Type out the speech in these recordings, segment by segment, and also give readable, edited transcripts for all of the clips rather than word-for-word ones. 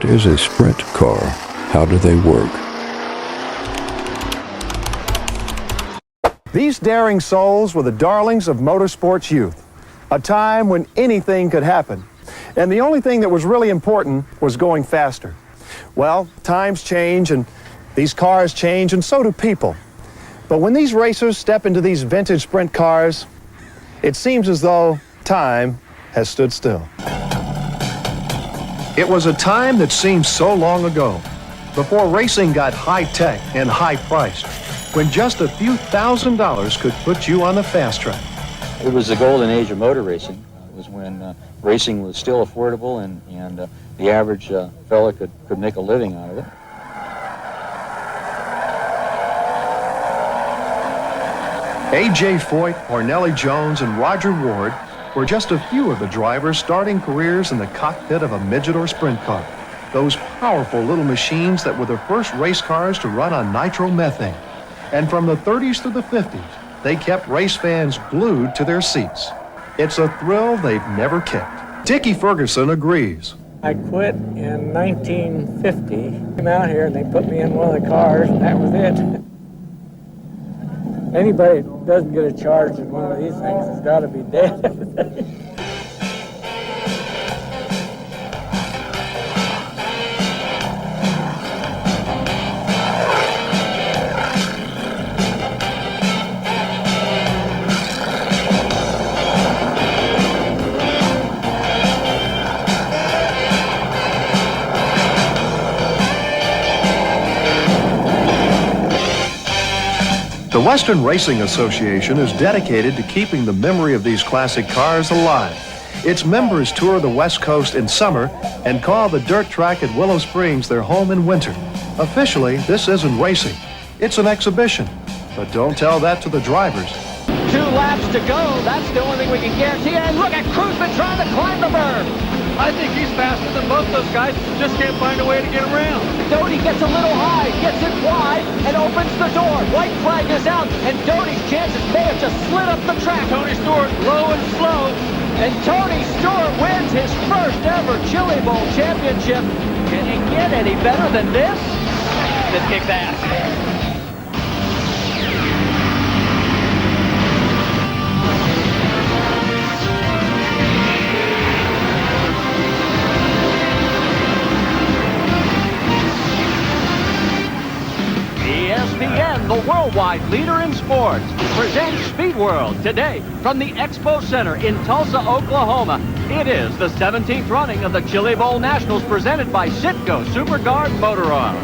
What is a sprint car? How do they work? These daring souls were the darlings of motorsports youth, a time when anything could happen. And the only thing that was really important was going faster. Well, times change and these cars change, and so do people. But when these racers step into these vintage sprint cars, it seems as though time has stood still. It was a time that seemed so long ago, before racing got high-tech and high-priced, when just a few $1,000s could put you on the fast track. It was the golden age of motor racing. It was when racing was still affordable and the average fella could make a living out of it. A.J. Foyt, Ornelli Jones, and Roger Ward were just a few of the drivers starting careers in the cockpit of a midget or sprint car. Those powerful little machines that were the first race cars to run on nitromethane. And from the 30s to the 50s, they kept race fans glued to their seats. It's a thrill they've never kept. Dickie Ferguson agrees. I quit in 1950. Came out here and they put me in one of the cars, and that was it. Anybody that doesn't get a charge in one of these things has got to be dead. The Western Racing Association is dedicated to keeping the memory of these classic cars alive. Its members tour the West Coast in summer and call the dirt track at Willow Springs their home in winter. Officially, this isn't racing. It's an exhibition. But don't tell that to the drivers. 2 laps to go. That's the only thing we can guarantee. And look at Cruzman trying to climb the berm. I think he's faster than both those guys. Just can't find a way to get around. Doty gets a little high, gets it wide, and opens the door. White flag is out, and Doty's chances may have just slid up the track. Tony Stewart low and slow. And Tony Stewart wins his first ever Chili Bowl championship. Can he get any better than this? This kicks ass. ESPN, the worldwide leader in sports, presents Speed World today from the Expo Center in Tulsa, Oklahoma. It is the 17th running of the Chili Bowl Nationals presented by Citgo SuperGuard Motor Oil.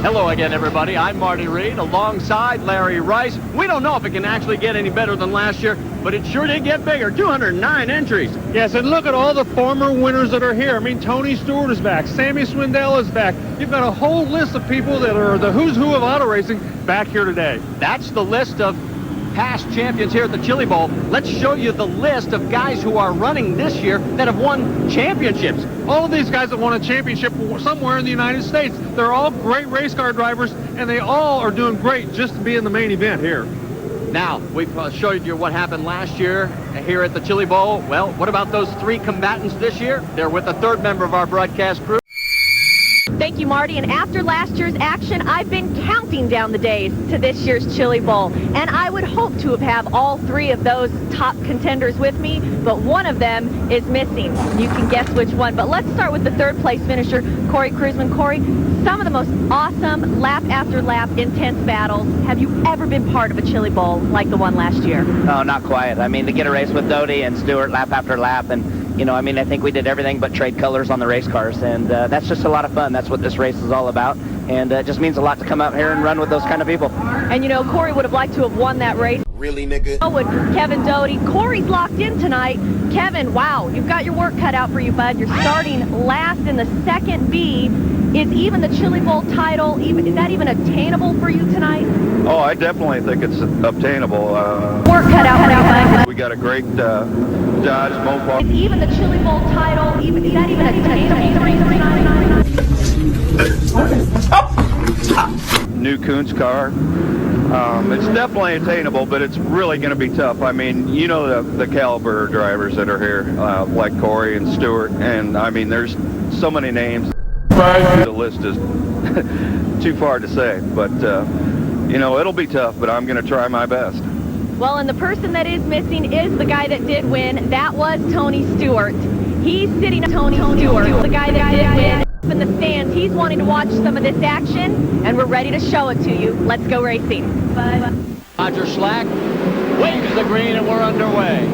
Hello again, everybody. I'm Marty Reed alongside Larry Rice. We don't know if it can actually get any better than last year, but it sure did get bigger. 209 entries. Yes, and look at all the former winners that are here. I mean, Tony Stewart is back. Sammy Swindell is back. You've got a whole list of people that are the who's who of auto racing back here today. That's the list of past champions here at the Chili Bowl. Let's show you the list of guys who are running this year that have won championships. All of these guys that won a championship somewhere in the United States. They're all great race car drivers, and they all are doing great just to be in the main event here. Now, we've showed you what happened last year here at the Chili Bowl. Well, what about those 3 combatants this year? They're with a 3rd member of our broadcast crew. Thank you, Marty. And after last year's action, I've been counting down the days to this year's Chili Bowl. And I would hope to have all 3 of those top contenders with me, but one of them is missing. You can guess which one. But let's start with the 3rd place finisher, Corey Cruzman. Corey, some of the most awesome lap after lap intense battles. Have you ever been part of a Chili Bowl like the one last year? No, not quite. I mean, to get a race with Doty and Stewart lap after lap, and you know, I mean, I think we did everything but trade colors on the race cars, and that's just a lot of fun. That's what this race is all about, and it just means a lot to come out here and run with those kind of people. And you know, Corey would have liked to have won that race. Really, nigga? Oh, with Kevin Doty. Corey's locked in tonight. Kevin, wow, you've got your work cut out for you, bud. You're starting last in the 2nd B. Is even the Chili Bowl title, is that even attainable for you tonight? Oh, I definitely think it's obtainable. Work cut out for you, bud. We got a great Dodge Mopar. Is even the Chili Bowl title, is that even attainable for you tonight? New Coons car. It's definitely attainable, but it's really going to be tough. I mean, you know the caliber drivers that are here, like Corey and Stewart, and I mean, there's so many names. The list is too far to say, but you know, it'll be tough, but I'm going to try my best. Well, and the person that is missing is the guy that did win. That was Tony Stewart. He's sitting at Tony Stewart, the guy that did win. In the stands, he's wanting to watch some of this action, and we're ready to show it to you. Let's go racing. Bye. Roger Slack waves the green, and we're underway.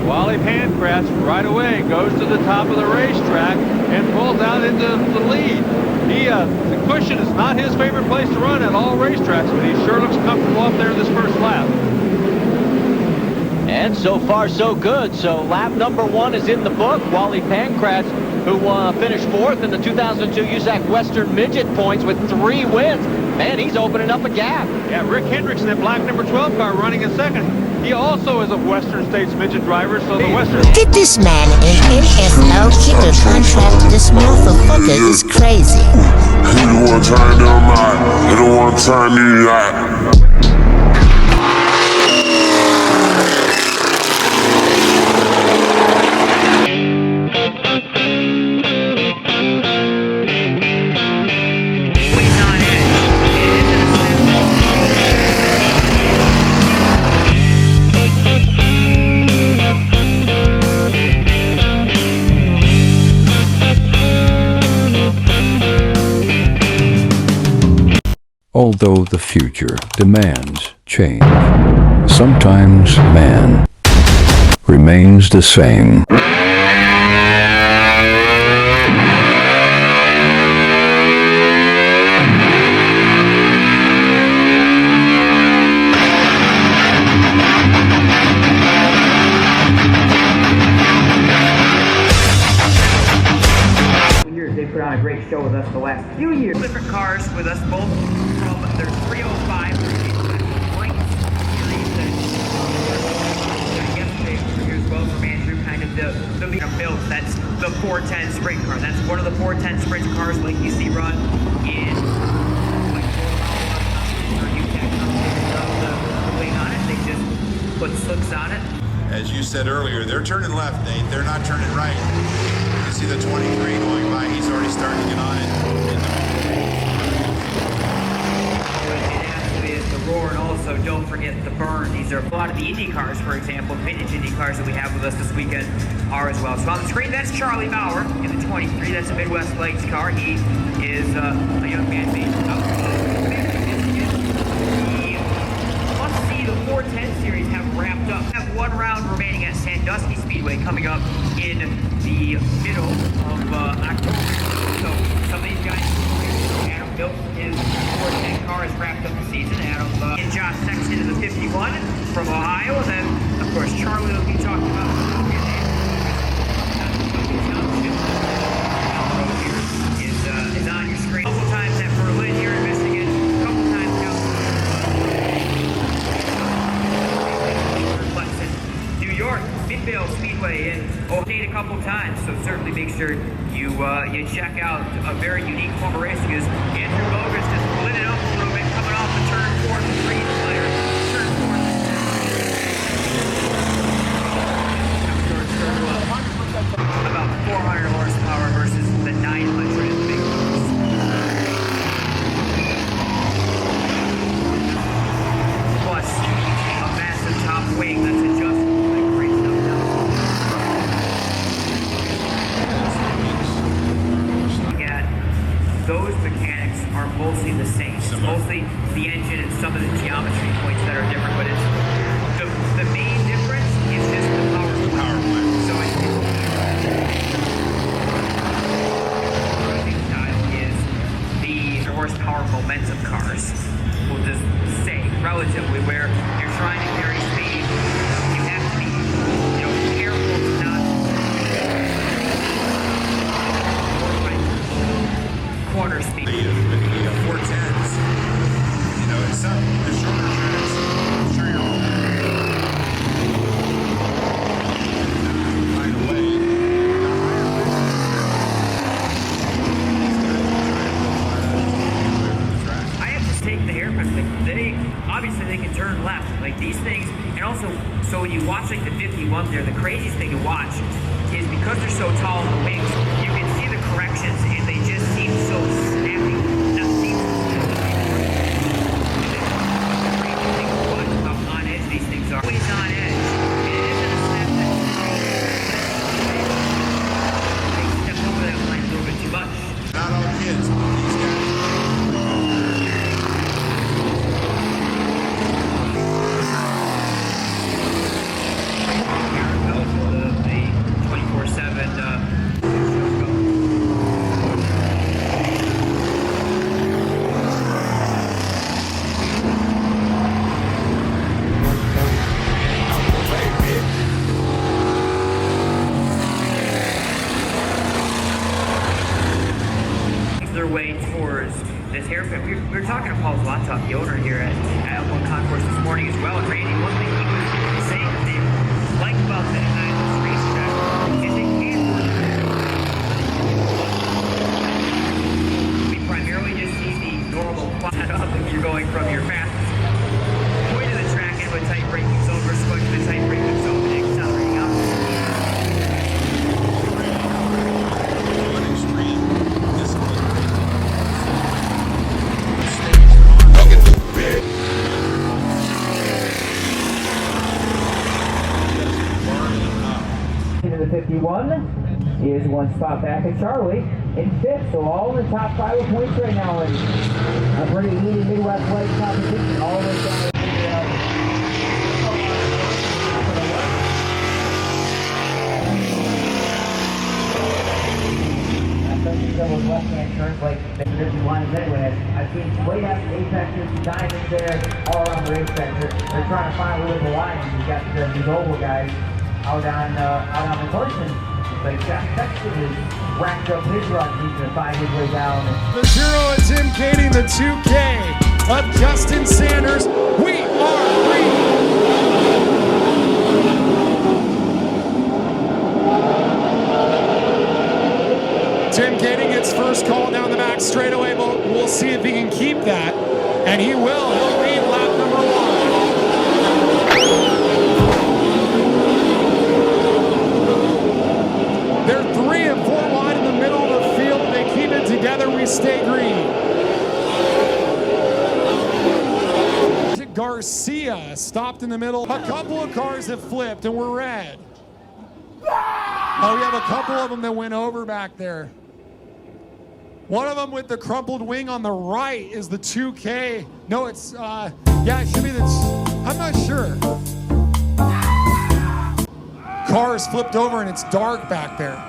Wally Pancratz right away goes to the top of the racetrack and pulls out into the lead. The cushion is not his favorite place to run at all racetracks, but he sure looks comfortable up there in this first lap. And so far, so good. So lap number 1 is in the book. Wally Pancratz, who finished 4th in the 2002 USAC Western Midget Points with 3 wins. Man, he's opening up a gap. Yeah, Rick Hendricks in that black number 12 car running in second. He also is a Western States midget driver, so the Western... Get this man an NFL kicker contract. This motherfucker is crazy. He the one trying to mind. He the one trying to lie. Although the future demands change, sometimes man remains the same. They put on a great show with us the last few years. Different cars with us both from their 305 point series and yesterday here as well from Andrew, kind of the build. That's the 410 sprint car. That's one of the 410 sprint cars like you see run in like UTEC the wing on it. They just put slicks on it. As you said earlier, they're turning left, Nate. They're not turning right. You see the 23 going by, he's already starting to get on it. And actually, it's the roar, and also don't forget the burn. These are a lot of the Indy cars, for example, vintage Indy cars that we have with us this weekend are as well. So on the screen, that's Charlie Bauer in the 23. That's a Midwest Lights car. He is a young man based out of Let's see the 410 series have wrapped up. Have one round remaining at Sandusky Speedway coming up in the middle of October. So some of these guys, Adam built his 410 car, has wrapped up the season. Adam and Josh Sexton in the 51 from Ohio. And then, of course, Charlie will be talking about is on your screen. A couple times at Berlin here in Michigan. A couple times down New York, Midvale Speedway in Ohio a couple times, so certainly make sure you check out a very unique form of racing. Is Andrew Bogus just lit it up a little bit coming off the turn 4 green flare. Turn 4. About 400 horsepower versus the 900 in big cars. Plus a massive top wing that's adjustable. Those mechanics are mostly the same. It's mostly the engine and some of the geometry points that are different, but it's the main difference is just the power plant. So what I think is the horsepower momentum cars. We'll just say relatively where you're trying to carry speed, you have to be careful to not corner speed. The 410s, it's some the shorter tracks. I'm sure you're all right away. I have to take the haircut. They obviously they can turn left, like these things, and also so when you watch like the 51 there, the craziest thing to watch is because they're so tall in the wings, you can see the corrections, and they just seem so snappy. Not seem how on edge these things are. Always on edge. And it isn't a snap that they step over that line a little bit too much. Not all kids. These guys. The 24/7 their way towards this hairpin. We were talking to Paul Zlotov, the owner here at Concourse this morning as well. And Randy, one thing he was saying that they like about this racetrack is it can work. We primarily just see the normal quad up if you're going from your fastest point of the track into a tight braking zone versus going to the tight braking zone and accelerating up. Into the 51 is one spot back at Charlie in fifth, so all in the top 5 of points right now in a pretty heated Midwest Light competition. All the way down to those left-hand turns like this lines anyway. I've seen way up apexes, diamonds there, all around the racetrack. They're trying to find a little line. You've got these oval guys out on the course, and like Jack Sexton has racked up his runs. He's going to find his way down. The 0 of Tim Kading, the 2K of Justin Sanders. We are free. Tim Kading gets first call down the back straightaway, but we'll see if he can keep that, and he will. He'll lead lap number 1. They're 3 and 4 wide in the middle of the field. They keep it together. We stay green. Garcia stopped in the middle. A couple of cars have flipped and we're red. Oh, we have a couple of them that went over back there. One of them with the crumpled wing on the right is the 2K. No, it's, yeah, it should be the, I'm not sure. Cars flipped over and it's dark back there.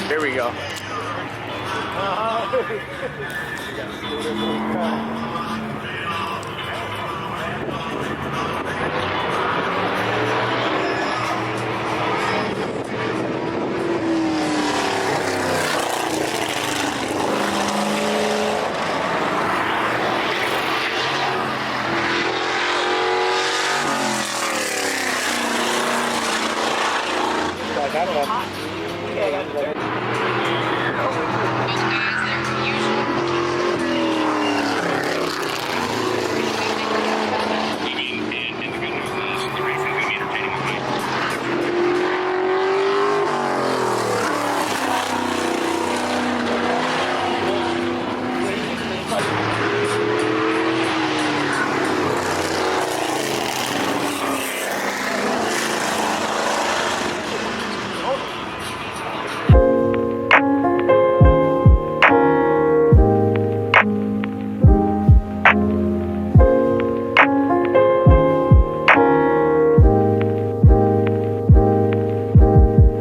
Here we go. I got it.